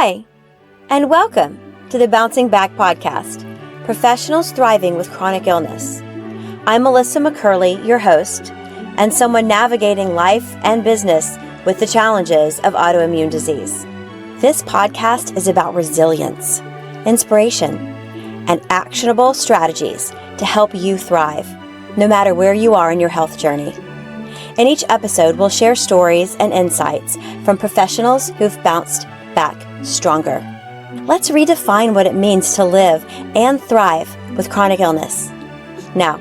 Hi, and welcome to the Bouncing Back Podcast, Professionals Thriving with Chronic Illness. I'm Melissa McCurley, your host, and someone navigating life and business with the challenges of autoimmune disease. This podcast is about resilience, inspiration, and actionable strategies to help you thrive, no matter where you are in your health journey. In each episode, we'll share stories and insights from professionals who've bounced back stronger. Let's redefine what it means to live and thrive with chronic illness. Now,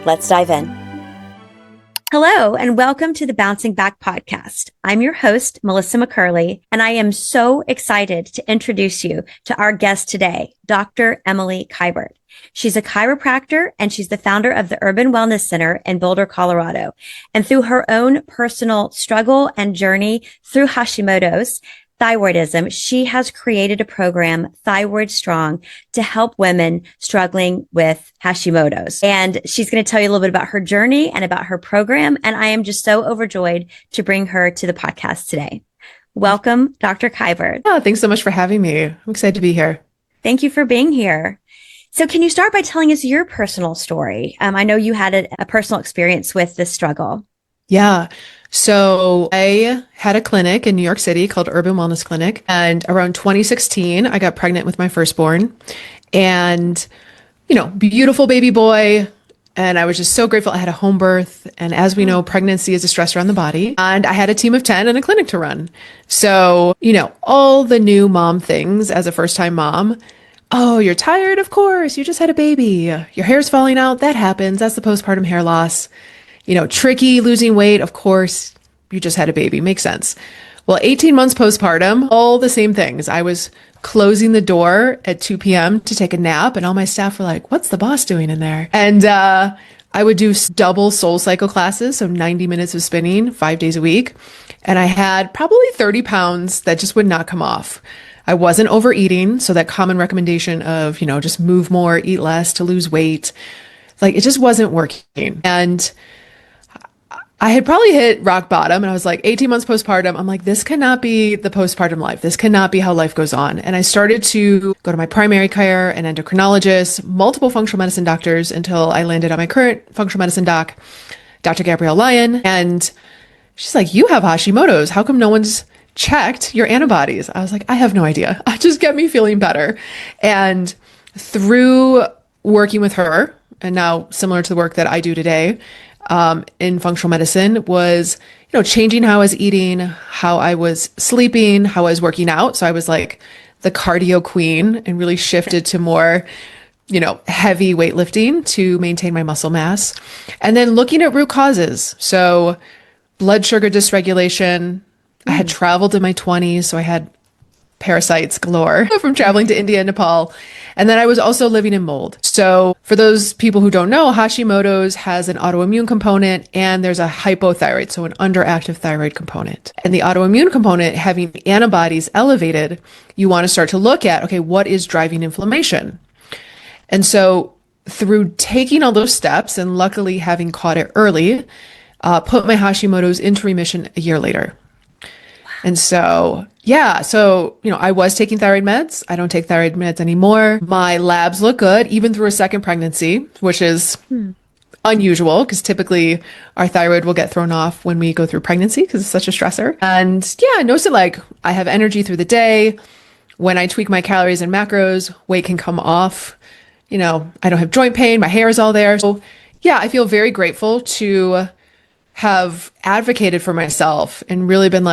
let's dive in. Hello, and welcome to the Bouncing Back Podcast. I'm your host, Melissa McCurley, and I am so excited to introduce you to our guest today, Dr. Emily Kiberd. She's a chiropractor, and she's the founder of the Urban Wellness Center in Boulder, Colorado. And through her own personal struggle and journey through Hashimoto's thyroidism, she has created a program, Thyroid Strong, to help women struggling with Hashimoto's. And she's going to tell you a little bit about her journey and about her program. And I am just so overjoyed to bring her to the podcast today. Welcome, Dr. Kiberd. Oh, thanks so much for having me. I'm excited to be here. Thank you for being here. So can you start by telling us your personal story? I know you had a personal experience with this struggle. Yeah. So I had a clinic in New York City called Urban Wellness Clinic. And around 2016, I got pregnant with my firstborn and, beautiful baby boy. And I was just so grateful I had a home birth. And as we know, pregnancy is a stressor on the body. And I had a team of 10 and a clinic to run. So, all the new mom things as a first-time mom. Oh, you're tired? Of course. You just had a baby. Your hair's falling out. That happens. That's the postpartum hair loss. Tricky, losing weight. Of course, you just had a baby. Makes sense. Well, 18 months postpartum, all the same things. I was closing the door at 2 p.m. to take a nap, and all my staff were like, what's the boss doing in there? And I would do double soul cycle classes, so 90 minutes of spinning 5 days a week. And I had probably 30 pounds that just would not come off. I wasn't overeating, so that common recommendation of, just move more, eat less to lose weight, it just wasn't working. And I had probably hit rock bottom, and I was like 18 months postpartum. I'm like, this cannot be the postpartum life. This cannot be how life goes on. And I started to go to my primary care, an endocrinologist, multiple functional medicine doctors until I landed on my current functional medicine doc, Dr. Gabrielle Lyon. And she's like, you have Hashimoto's. How come no one's checked your antibodies? I was like, I have no idea. Just get me feeling better. And through working with her, and now similar to the work that I do today, in functional medicine was, changing how I was eating, how I was sleeping, how I was working out. So I was like the cardio queen and really shifted to more, heavy weightlifting to maintain my muscle mass. And then looking at root causes. So blood sugar dysregulation. I had traveled in my 20s, so I had parasites galore from traveling to India and Nepal. And then I was also living in mold. So for those people who don't know, Hashimoto's has an autoimmune component and there's a hypothyroid, so an underactive thyroid component. And the autoimmune component, having antibodies elevated, you want to start to look at, okay, what is driving inflammation? And so through taking all those steps and luckily having caught it early, put my Hashimoto's into remission a year later. And so, I was taking thyroid meds. I don't take thyroid meds anymore. My labs look good, even through a second pregnancy, which is unusual because typically our thyroid will get thrown off when we go through pregnancy because it's such a stressor. And I noticed it I have energy through the day. When I tweak my calories and macros, weight can come off. I don't have joint pain. My hair is all there. So I feel very grateful to have advocated for myself and really been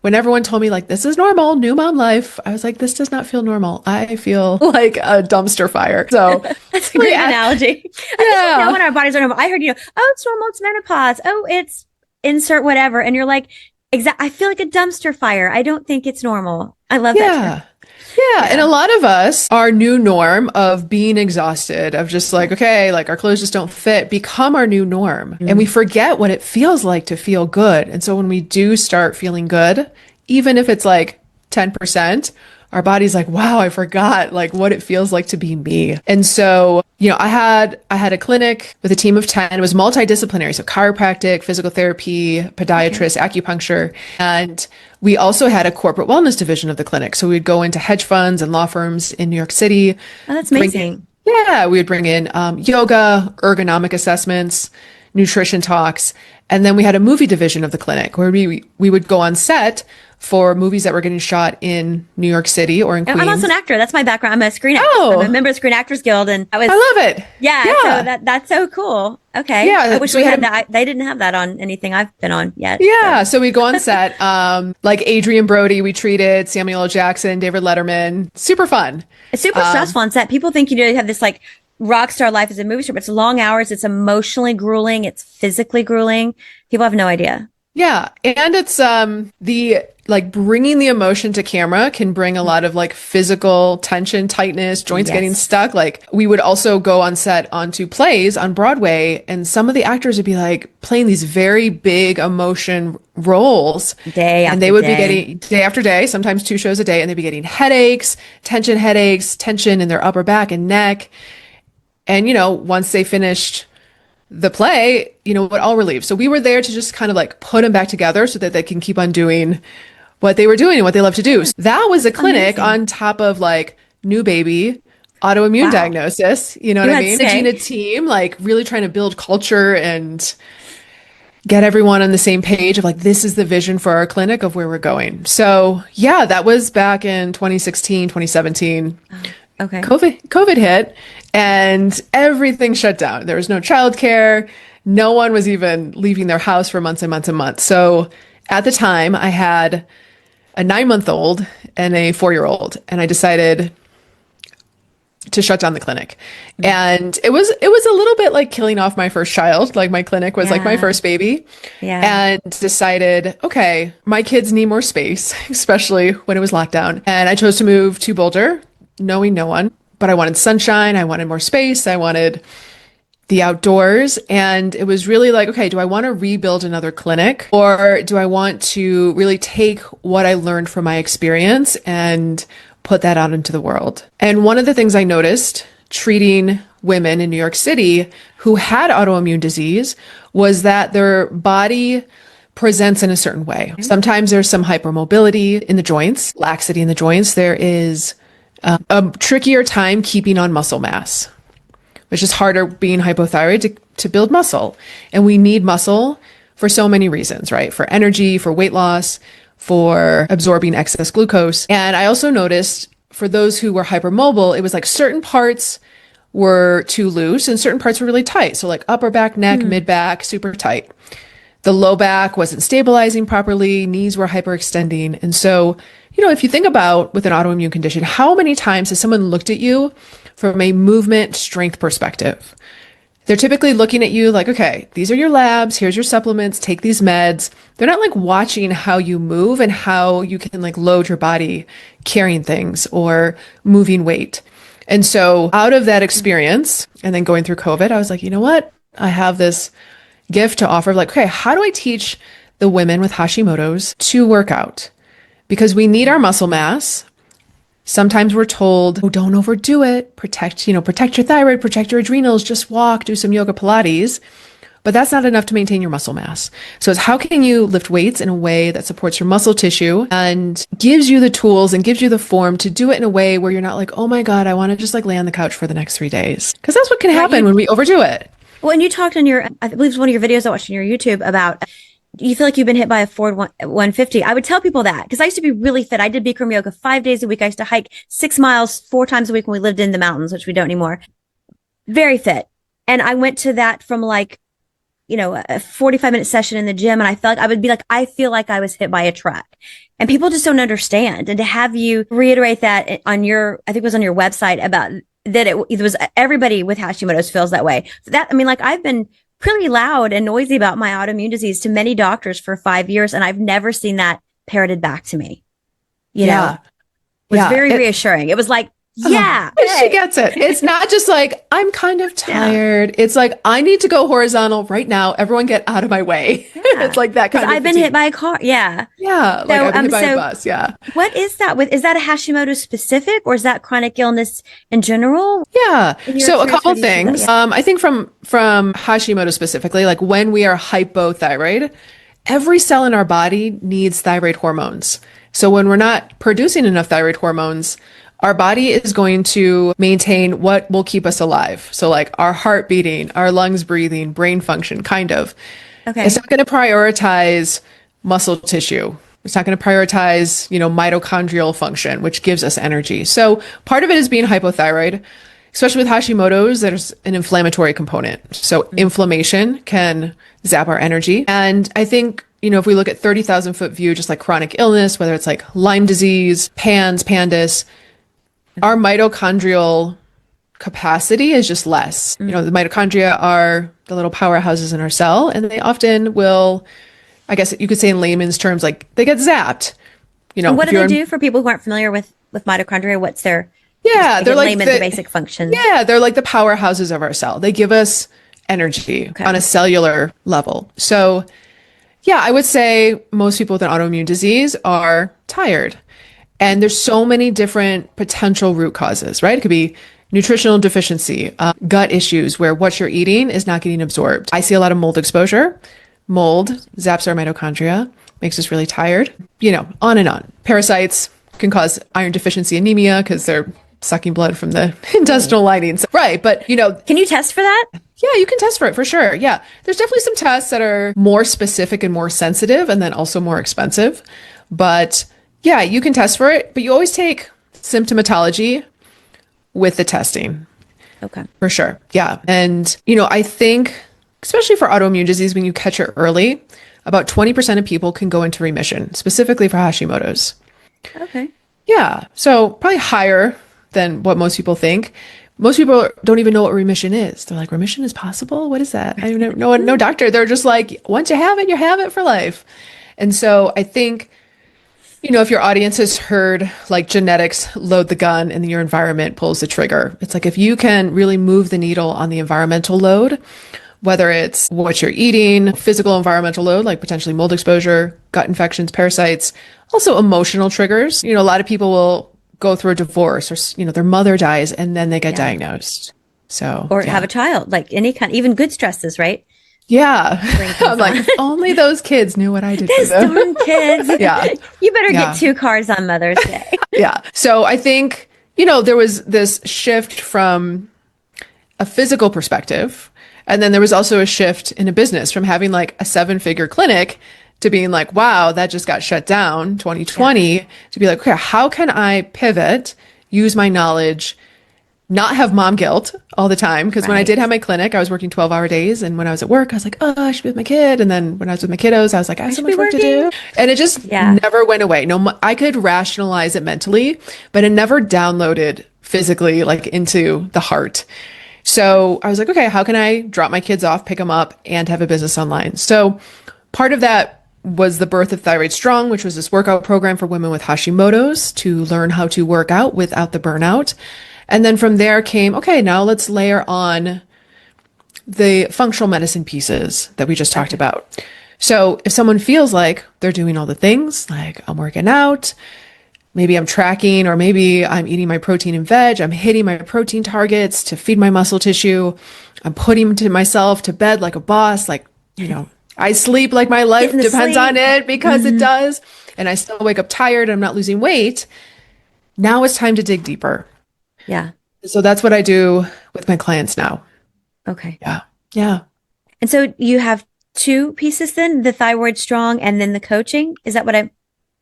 when everyone told me this is normal, new mom life, I was like, this does not feel normal. I feel like a dumpster fire. So that's a great analogy. I think when our bodies are normal, I heard, it's normal, it's menopause. Oh, it's insert whatever. And you're like, I feel like a dumpster fire. I don't think it's normal. I love that term. Yeah. And a lot of us, our new norm of being exhausted, of just our clothes just don't fit, become our new norm. And we forget what it feels like to feel good. And so when we do start feeling good, even if it's 10%, our body's like, wow, I forgot like what it feels like to be me. And so, I had a clinic with a team of 10. It was multidisciplinary. So chiropractic, physical therapy, podiatrist, acupuncture. And we also had a corporate wellness division of the clinic. So we'd go into hedge funds and law firms in New York City. Oh, that's amazing. We would bring in yoga, ergonomic assessments, nutrition talks. And then we had a movie division of the clinic where we would go on set for movies that were getting shot in New York City or in Queens. I'm also an actor. That's my background. I'm a screen actor. I'm a member of the Screen Actors Guild, and I love it. Yeah. So that's so cool. Okay. Yeah. I wish we had that. They didn't have that on anything I've been on yet. Yeah. So we'd go on set, like Adrian Brody, we treated Samuel L. Jackson, David Letterman. Super fun. It's super stressful on set. People think you have this like rock star life as a movie star, but it's long hours. It's emotionally grueling. It's physically grueling. People have no idea. Yeah. And it's the like bringing the emotion to camera can bring a lot of like physical tension, tightness, joints getting stuck. Like we would also go on set onto plays on Broadway, and some of the actors would be like playing these very big emotion roles and they would be getting day after day, sometimes 2 shows a day, and they'd be getting headaches, tension in their upper back and neck. And, once they finished the play, it all relieved. So we were there to just kind of like put them back together so that they can keep on doing what they were doing and what they love to do. So that was a clinic on top of like new baby, autoimmune diagnosis. You know what I mean? Managing a team, like really trying to build culture and get everyone on the same page of like, this is the vision for our clinic of where we're going. So yeah, that was back in 2016, 2017. Okay. COVID hit and everything shut down. There was no childcare. No one was even leaving their house for months and months and months. So at the time I had a 9-month-old and a 4-year-old, and I decided to shut down the clinic. And it was a little bit like killing off my first child. Like my clinic was like my first baby. And decided, okay, my kids need more space, especially when it was lockdown. And I chose to move to Boulder, knowing no one, but I wanted sunshine. I wanted more space. I wanted the outdoors. And it was really like, okay, do I want to rebuild another clinic, or do I want to really take what I learned from my experience and put that out into the world? And one of the things I noticed treating women in New York City who had autoimmune disease was that their body presents in a certain way. Sometimes there's some hypermobility in the joints, laxity in the joints. There is a trickier time keeping on muscle mass, which is harder being hypothyroid to build muscle. And we need muscle for so many reasons, right? For energy, for weight loss, for absorbing excess glucose. And I also noticed for those who were hypermobile, it was like certain parts were too loose and certain parts were really tight. So like upper back, neck, mid back, super tight. The low back wasn't stabilizing properly. Knees were hyperextending. And so, if you think about with an autoimmune condition, how many times has someone looked at you from a movement strength perspective? They're typically looking at you like, okay, these are your labs. Here's your supplements. Take these meds. They're not like watching how you move and how you can like load your body carrying things or moving weight. And so out of that experience and then going through COVID, I was like, you know what? I have this gift to offer. Like, okay, how do I teach the women with Hashimoto's to work out? Because we need our muscle mass. Sometimes we're told, oh, don't overdo it. Protect your thyroid, protect your adrenals, just walk, do some yoga, Pilates. But that's not enough to maintain your muscle mass. So it's how can you lift weights in a way that supports your muscle tissue and gives you the tools and gives you the form to do it in a way where you're not like, oh my God, I want to just like lay on the couch for the next 3 days. Because that's what can happen when we overdo it. Well, and you talked on I believe it's one of your videos I watched on your YouTube about you feel like you've been hit by a Ford 150. I would tell people that because I used to be really fit. I did Bikram yoga 5 days a week. I used to hike 6 miles 4 times a week when we lived in the mountains, which we don't anymore. Very fit. And I went to that from like, a 45-minute session in the gym. And I felt like I would be like, I feel like I was hit by a truck. And people just don't understand. And to have you reiterate that on I think it was on your website about that it was everybody with Hashimoto's feels that way. I've been pretty loud and noisy about my autoimmune disease to many doctors for 5 years, and I've never seen that parroted back to me. It was very reassuring. It was like Yeah. She gets it. It's not just like, I'm kind of tired. Yeah. It's like, I need to go horizontal right now. Everyone get out of my way. Yeah. It's like that kind of I've been hit by a car. Yeah. Yeah. Like I've been hit by a bus. Yeah. What is that is that a Hashimoto specific or is that chronic illness in general? Yeah. So a couple things. I think from Hashimoto specifically, like when we are hypothyroid, every cell in our body needs thyroid hormones. So when we're not producing enough thyroid hormones, our body is going to maintain what will keep us alive. So like our heart beating, our lungs breathing, brain function, kind of. Okay. It's not going to prioritize muscle tissue. It's not going to prioritize, mitochondrial function, which gives us energy. So part of it is being hypothyroid, especially with Hashimoto's, there's an inflammatory component. So inflammation can zap our energy. And I think, if we look at 30,000 foot view, just like chronic illness, whether it's like Lyme disease, PANS, PANDAS, our mitochondrial capacity is just less. The mitochondria are the little powerhouses in our cell, and they often will, I guess you could say in layman's terms, like they get zapped. And what do they do for people who aren't familiar with mitochondria? What's their they're like the basic functions? Yeah, they're like the powerhouses of our cell. They give us energy on a cellular level. So yeah, I would say most people with an autoimmune disease are tired. And there's so many different potential root causes, right? It could be nutritional deficiency, gut issues where what you're eating is not getting absorbed. I see a lot of mold exposure. Mold zaps our mitochondria, makes us really tired, on and on. Parasites can cause iron deficiency anemia because they're sucking blood from the intestinal linings. Right. But, Can you test for that? Yeah, you can test for it for sure. Yeah. There's definitely some tests that are more specific and more sensitive and then also more expensive. But yeah, you can test for it, but you always take symptomatology with the testing. Okay. For sure. Yeah. And, I think, especially for autoimmune disease, when you catch it early, about 20% of people can go into remission, specifically for Hashimoto's. Okay. Yeah. So probably higher than what most people think. Most people don't even know what remission is. They're like, remission is possible? What is that? I don't know. No doctor. They're just like, once you have it for life. And so I think, if your audience has heard like genetics load the gun and your environment pulls the trigger, it's like if you can really move the needle on the environmental load, whether it's what you're eating, physical environmental load, like potentially mold exposure, gut infections, parasites, also emotional triggers. A lot of people will go through a divorce or, their mother dies and then they get diagnosed. So, or have a child, like any kind, even good stresses, right? Yeah. I'm like, if only those kids knew what I did for them. Darn kids. Yeah. You better get 2 cars on Mother's Day. Yeah. So I think, there was this shift from a physical perspective. And then there was also a shift in a business from having like a 7-figure clinic to being like, wow, that just got shut down 2020 to be like, okay, how can I pivot, use my knowledge, not have mom guilt all the time. Because when I did have my clinic, I was working 12-hour days. And when I was at work, I was like, oh, I should be with my kid. And then when I was with my kiddos, I was like, I have so much work to do. And it just never went away. No, I could rationalize it mentally, but it never downloaded physically, like into the heart. So I was like, okay, how can I drop my kids off, pick them up, and have a business online? So part of that was the birth of Thyroid Strong, which was this workout program for women with Hashimoto's to learn how to work out without the burnout. And then from there came, okay, now let's layer on the functional medicine pieces that we just talked about. So if someone feels like they're doing all the things, like I'm working out, maybe I'm tracking, or maybe I'm eating my protein and veg, I'm hitting my protein targets to feed my muscle tissue, I'm putting myself to bed like a boss, like, I sleep like my life depends on it because it does. And I still wake up tired, I'm not losing weight. Now it's time to dig deeper. Yeah. So that's what I do with my clients now. Okay. Yeah. Yeah. And so you have 2 pieces then, the Thyroid Strong and then the coaching? Is that what I'm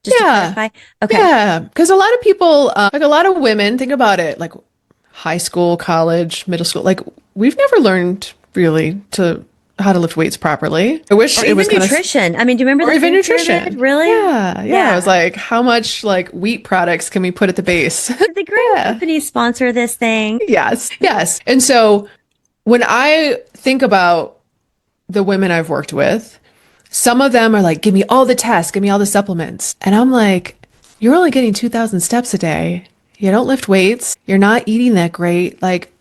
just to clarify? Okay. Yeah. Because a lot of people, like a lot of women, think about it, like high school, college, middle school, like we've never learned really how to lift weights properly. I wish it was nutrition. I mean, do you remember even nutrition? Pyramid? Really? Yeah. I was like, how much like wheat products can we put at the base? The great companies sponsor this thing. Yes. And so when I think about the women I've worked with, some of them are like, give me all the tests, give me all the supplements. And I'm like, you're only getting 2,000 steps a day. you don't lift weights, you're not eating that great. Like,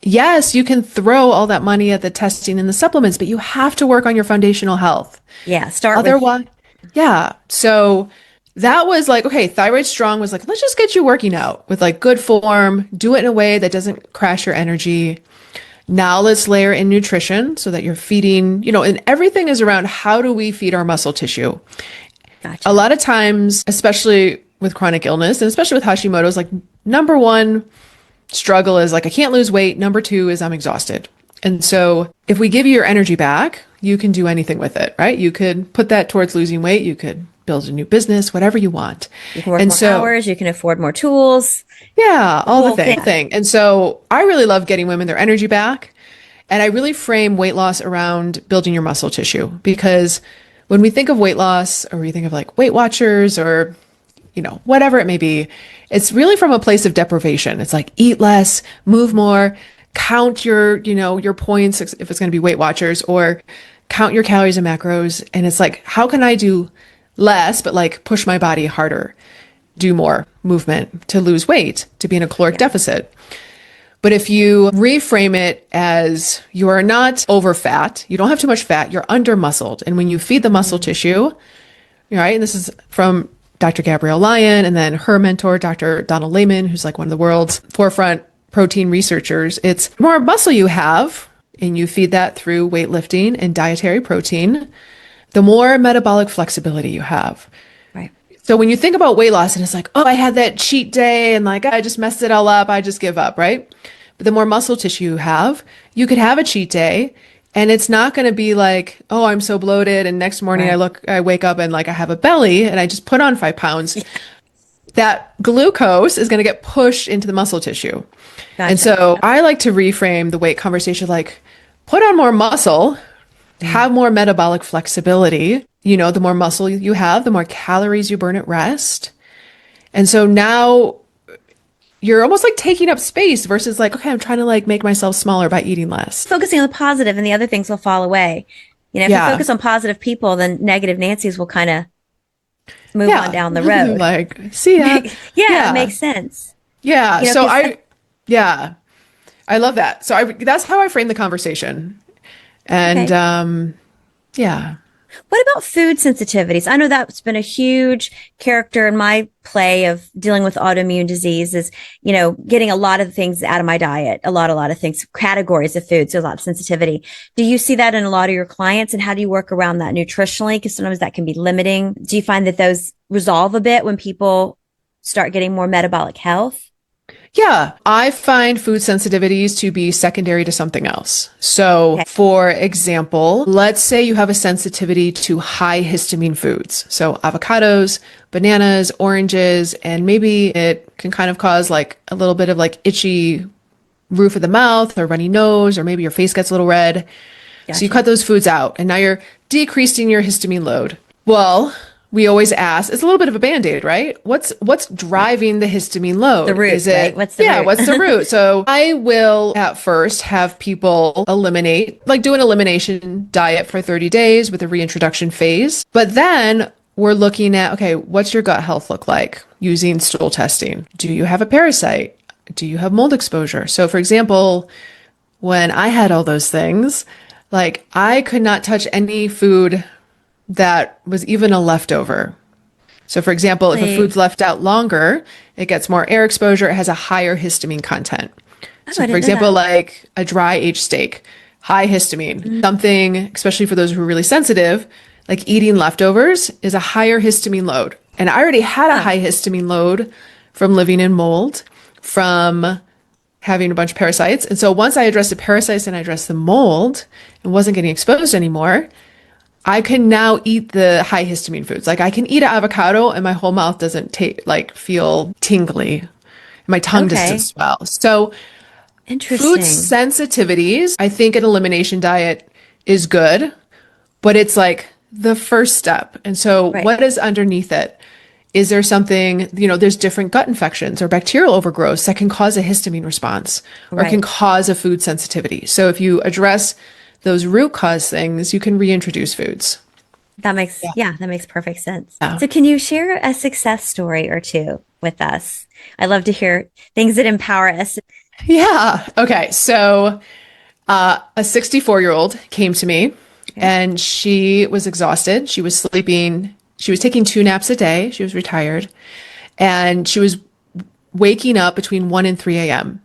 yes, you can throw all that money at the testing and the supplements, but you have to work on your foundational health. Yeah. Start Otherwise, yeah. So that was like, okay, Thyroid Strong was like, let's just get you working out with like good form, do it in a way that doesn't crash your energy. Now let's layer in nutrition so that you're feeding, and everything is around how do we feed our muscle tissue? Gotcha. A lot of times, especially with chronic illness and especially with Hashimoto's, like number one struggle is like, I can't lose weight. Number two is I'm exhausted. And so if we give you your energy back, you can do anything with it, right? You could put that towards losing weight. You could build a new business, whatever you want. You can work more hours. You can afford more tools. Yeah, all the thing. And so I really love getting women their energy back. And I really frame weight loss around building your muscle tissue, because when we think of weight loss, or we think of like Weight Watchers or, whatever it may be, it's really from a place of deprivation. It's like eat less, move more, count your, your points if it's going to be Weight Watchers, or count your calories and macros. And it's like, how can I do less, but like push my body harder, do more movement to lose weight, to be in a caloric deficit. But if you reframe it as you are not over fat, you don't have too much fat, you're under muscled. And when you feed the muscle tissue, right, and this is from Dr. Gabrielle Lyon, and then her mentor, Dr. Donald Lehman, who's like one of the world's forefront protein researchers, it's the more muscle you have, and you feed that through weightlifting and dietary protein, the more metabolic flexibility you have. Right. So when you think about weight loss and it's like, oh, I had that cheat day and like, I just messed it all up, I just give up, right? But the more muscle tissue you have, you could have a cheat day and it's not going to be like, oh, I'm so bloated. And next morning I wake up and like I have a belly and I just put on 5 pounds. That glucose is going to get pushed into the muscle tissue. Gotcha. And so I like to reframe the weight conversation, like put on more muscle, have more metabolic flexibility. The more muscle you have, the more calories you burn at rest. And so now you're almost like taking up space versus like, okay, I'm trying to like make myself smaller by eating less. Focusing on the positive and the other things will fall away. If you focus on positive people, then negative Nancy's will kind of move on down the road. Like, see ya. It makes sense. Yeah. So I love that. So that's how I frame the conversation. And, What about food sensitivities? I know that's been a huge character in my play of dealing with autoimmune disease is, getting a lot of things out of my diet, a lot of things, categories of food. So a lot of sensitivity. Do you see that in a lot of your clients, and how do you work around that nutritionally? Because sometimes that can be limiting. Do you find that those resolve a bit when people start getting more metabolic health? Yeah, I find food sensitivities to be secondary to something else. So for example, let's say you have a sensitivity to high histamine foods. So avocados, bananas, oranges, and maybe it can kind of cause like a little bit of like itchy roof of the mouth or runny nose, or maybe your face gets a little red. Gotcha. So you cut those foods out and now you're decreasing your histamine load. Well, we always ask, it's a little bit of a Band-Aid, right? What's driving the histamine load? The root, is it, right? What's the root? What's the root? So I will at first have people do an elimination diet for 30 days with a reintroduction phase. But then we're looking at, okay, what's your gut health look like using stool testing? Do you have a parasite? Do you have mold exposure? So for example, when I had all those things, like I could not touch any food that was even a leftover. So for example, if a food's left out longer, it gets more air exposure, it has a higher histamine content. So for example, like a dry aged steak, high histamine, something, especially for those who are really sensitive, like eating leftovers is a higher histamine load. And I already had a high histamine load from living in mold, from having a bunch of parasites. And so once I addressed the parasites and I addressed the mold and wasn't getting exposed anymore, I can now eat the high histamine foods. Like I can eat an avocado and my whole mouth doesn't feel tingly. My tongue doesn't swell. So food sensitivities, I think an elimination diet is good, but it's like the first step. And so what is underneath it? Is there something, there's different gut infections or bacterial overgrowths that can cause a histamine response or can cause a food sensitivity. So if you address those root cause things, you can reintroduce foods. That makes perfect sense. Yeah. So can you share a success story or two with us? I love to hear things that empower us. Yeah. Okay. So a 64-year-old came to me Okay. and she was exhausted. She was sleeping. She was taking 2 naps a day. She was retired and she was waking up between 1 and 3 a.m.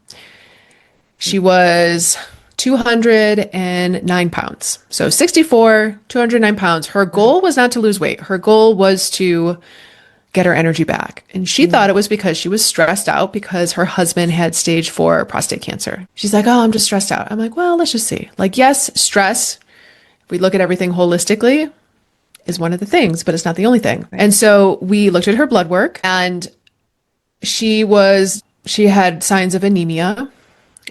She was 209 pounds. So 64, 209 pounds. Her goal was not to lose weight. Her goal was to get her energy back. And she thought it was because she was stressed out because her husband had stage 4 prostate cancer. She's like, oh, I'm just stressed out. I'm like, well, let's just see. Like, yes, stress, if we look at everything holistically, is one of the things, but it's not the only thing. Right. And so we looked at her blood work and she had signs of anemia.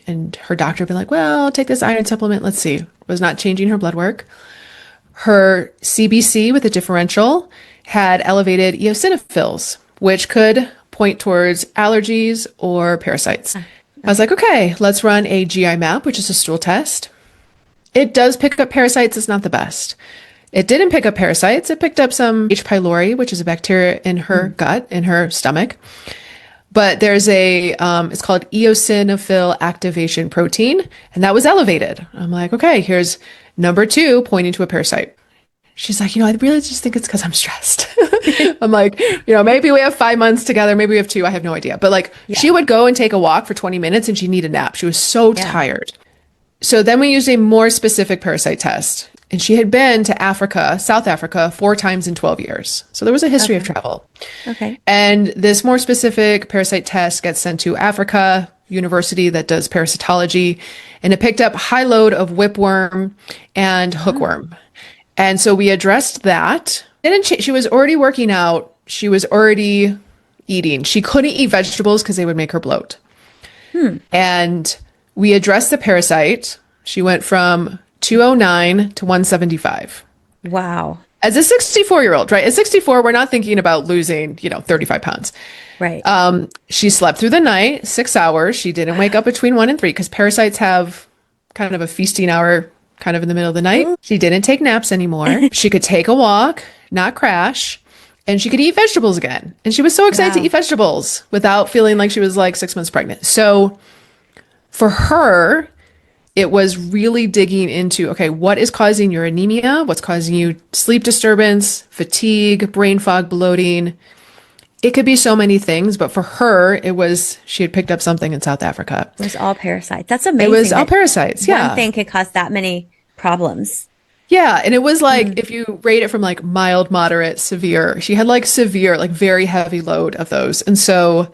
And her doctor had been like, well, take this iron supplement. Let's see. Was not changing her blood work. Her CBC with a differential had elevated eosinophils, which could point towards allergies or parasites. I was like, okay, let's run a GI map, which is a stool test. It does pick up parasites. It's not the best. It didn't pick up parasites. It picked up some H. pylori, which is a bacteria in her gut, in her stomach. But there's it's called eosinophil activation protein, and that was elevated. I'm like, okay, here's number 2 pointing to a parasite. She's like, I really just think it's because I'm stressed. I'm like, maybe we have 5 months together. Maybe we have 2. I have no idea. But like, she would go and take a walk for 20 minutes and she'd need a nap. She was so tired. So then we used a more specific parasite test. And she had been to Africa, South Africa, 4 times in 12 years. So there was a history of travel. Okay. And this more specific parasite test gets sent to Africa University that does parasitology. And it picked up high load of whipworm and hookworm. And so we addressed that. She was already working out. She was already eating. She couldn't eat vegetables because they would make her bloat. And we addressed the parasite. She went from 209 to 175. Wow. As a 64-year-old, right? At 64, we're not thinking about losing, 35 pounds. Right. She slept through the night, 6 hours. She didn't wake up between 1 and 3 because parasites have kind of a feasting hour kind of in the middle of the night. She didn't take naps anymore. She could take a walk, not crash, and she could eat vegetables again. And she was so excited to eat vegetables without feeling like she was like 6 months pregnant. So for her, it was really digging into, okay, what is causing your anemia? What's causing you sleep disturbance, fatigue, brain fog, bloating? It could be so many things, but for her, she had picked up something in South Africa. It was all parasites. That's amazing. It was all parasites. Yeah. One thing could cause that many problems. Yeah. And it was like, if you rate it from like mild, moderate, severe, she had like severe, like very heavy load of those. And so,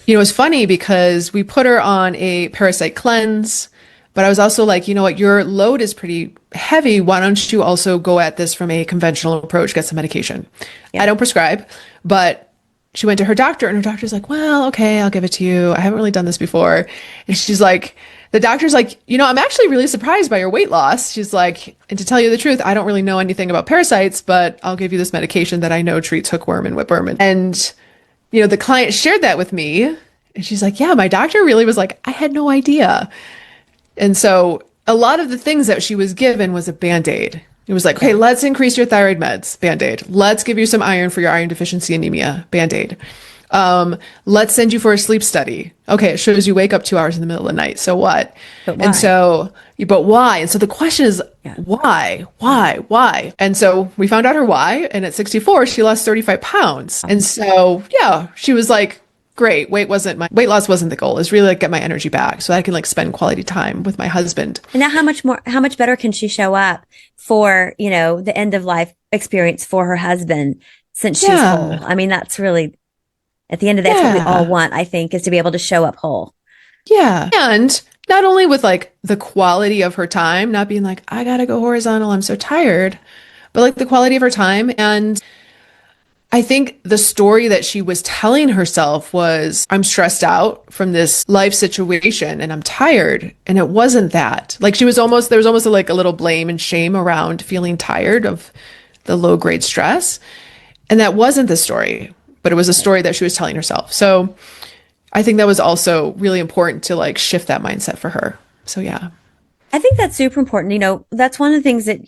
it's funny because we put her on a parasite cleanse. But I was also like, you know what, your load is pretty heavy. Why don't you also go at this from a conventional approach, get some medication? Yeah. I don't prescribe, but she went to her doctor and her doctor's like, well, okay, I'll give it to you. I haven't really done this before. And she's like, the doctor's like, I'm actually really surprised by your weight loss. She's like, and to tell you the truth, I don't really know anything about parasites, but I'll give you this medication that I know treats hookworm and whipworm. And, the client shared that with me and she's like, yeah, my doctor really was like, I had no idea. And so a lot of the things that she was given was a Band-Aid. It was like, okay, let's increase your thyroid meds, Band-Aid. Let's give you some iron for your iron deficiency anemia, Band-Aid. Let's send you for a sleep study. Okay, it shows you wake up 2 hours in the middle of the night. So what? But why? But why? And so the question is, why? And so we found out her why. And at 64, she lost 35 pounds. And so, she was like, great. Weight loss wasn't the goal. It's really like get my energy back so I can like spend quality time with my husband. And now how much better can she show up for, the end of life experience for her husband since she's whole? I mean, that's really, at the end of the day, that's what we all want, I think, is to be able to show up whole. Yeah. And not only with like the quality of her time, not being like, I gotta go horizontal, I'm so tired, but like the quality of her time. And I think the story that she was telling herself was, I'm stressed out from this life situation and I'm tired. And it wasn't that. Like there was almost like a little blame and shame around feeling tired of the low grade stress. And that wasn't the story, but it was a story that she was telling herself. So I think that was also really important to like shift that mindset for her. So yeah. I think that's super important. That's one of the things that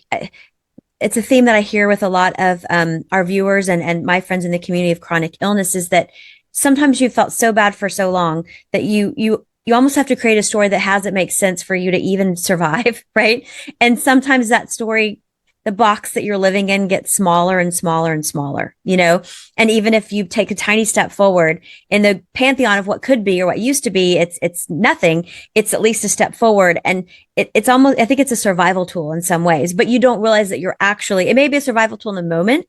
it's a theme that I hear with a lot of our viewers and my friends in the community of chronic illness is that sometimes you felt so bad for so long that you almost have to create a story that has it make sense for you to even survive, right? And sometimes that story, the box that you're living in, gets smaller and smaller and smaller, and even if you take a tiny step forward in the pantheon of what could be or what used to be, it's nothing. It's at least a step forward. And it's almost, I think it's a survival tool in some ways, but you don't realize that it may be a survival tool in the moment,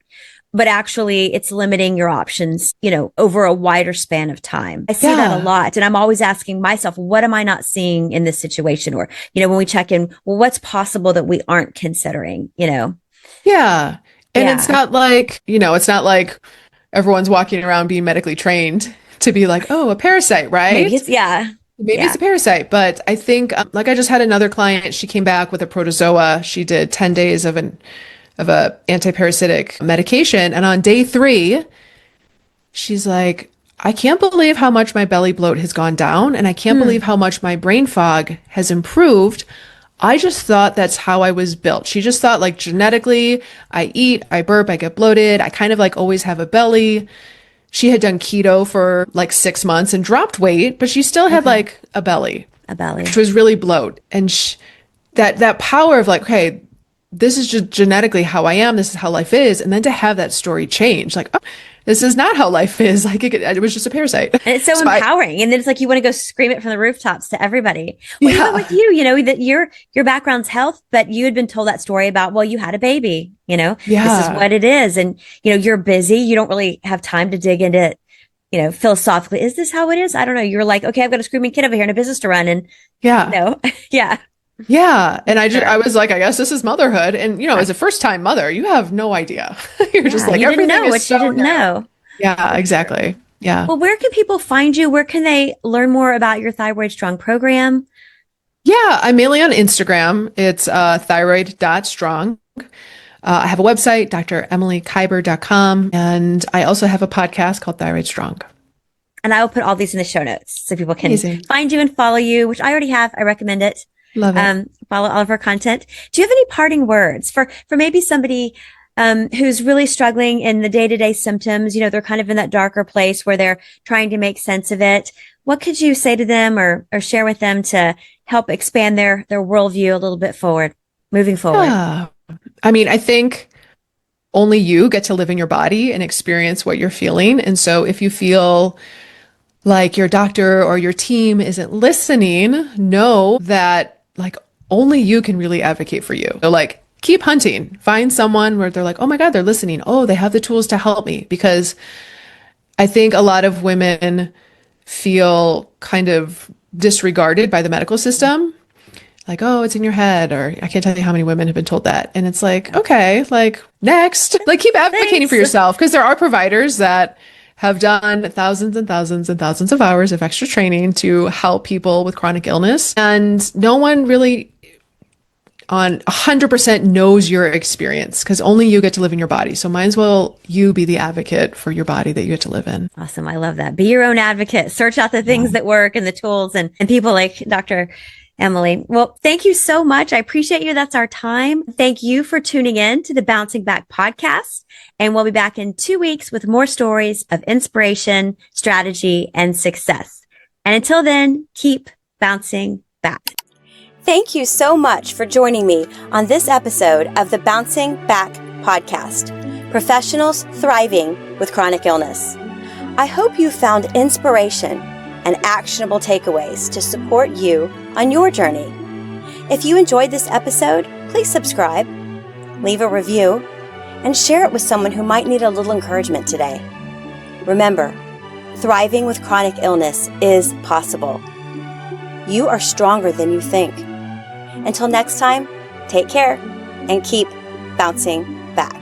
but actually it's limiting your options, over a wider span of time. I see that a lot. And I'm always asking myself, what am I not seeing in this situation? Or, when we check in, well, what's possible that we aren't considering, Yeah. And it's not like, everyone's walking around being medically trained to be like, oh, a parasite, right? Maybe it's a parasite. But I think, I just had another client, she came back with a protozoa. She did 10 days of a antiparasitic medication. And on day 3, she's like, I can't believe how much my belly bloat has gone down. And I can't believe how much my brain fog has improved. I just thought that's how I was built. She just thought like genetically, I eat, I burp, I get bloated. I kind of like always have a belly. She had done keto for like 6 months and dropped weight, but she still had like a belly, which was really bloat. And that power of like, hey, this is just genetically how I am. This is how life is. And then to have that story change, like, oh, this is not how life is. Like it was just a parasite. And it's so empowering. And then it's like, you want to go scream it from the rooftops to everybody. Well, even with you, that your background's health, but you had been told that story about, well, you had a baby, this is what it is. And, you're busy. You don't really have time to dig into it. Philosophically, is this how it is? I don't know. You're like, okay, I've got a screaming kid over here and a business to run. And Yeah. And I was like, I guess this is motherhood. And, as a first time mother, you have no idea. You're just like, you didn't everything know is what so you didn't know. Yeah, exactly. Yeah. Well, where can people find you? Where can they learn more about your Thyroid Strong program? Yeah, I'm mainly on Instagram. It's thyroid.strong. I have a website, dremilykiberd.com. And I also have a podcast called Thyroid Strong. And I will put all these in the show notes so people can find you and follow you, which I already have. I recommend it. Love it. Follow all of our content. Do you have any parting words for maybe somebody who's really struggling in the day-to-day symptoms? They're kind of in that darker place where they're trying to make sense of it. What could you say to them or share with them to help expand their worldview a little bit moving forward? Yeah. I think only you get to live in your body and experience what you're feeling. And so if you feel like your doctor or your team isn't listening, know that like only you can really advocate for you. So like keep hunting, find someone where they're like, oh my God, they're listening. Oh, they have the tools to help me. Because I think a lot of women feel kind of disregarded by the medical system. Like, oh, it's in your head, or I can't tell you how many women have been told that. And it's like, okay, like next, like keep advocating for yourself, because there are providers that have done thousands and thousands and thousands of hours of extra training to help people with chronic illness. And no one really on 100% knows your experience, because only you get to live in your body. So might as well you be the advocate for your body that you get to live in. Awesome. I love that. Be your own advocate. Search out the things that work and the tools and people like Dr. Emily. Well, thank you so much. I appreciate you. That's our time. Thank you for tuning in to the Bouncing Back podcast. And we'll be back in 2 weeks with more stories of inspiration, strategy, and success. And until then, keep bouncing back. Thank you so much for joining me on this episode of the Bouncing Back podcast, Professionals Thriving with Chronic Illness. I hope you found inspiration and actionable takeaways to support you on your journey. If you enjoyed this episode, please subscribe, leave a review, and share it with someone who might need a little encouragement today. Remember, thriving with chronic illness is possible. You are stronger than you think. Until next time, take care and keep bouncing back.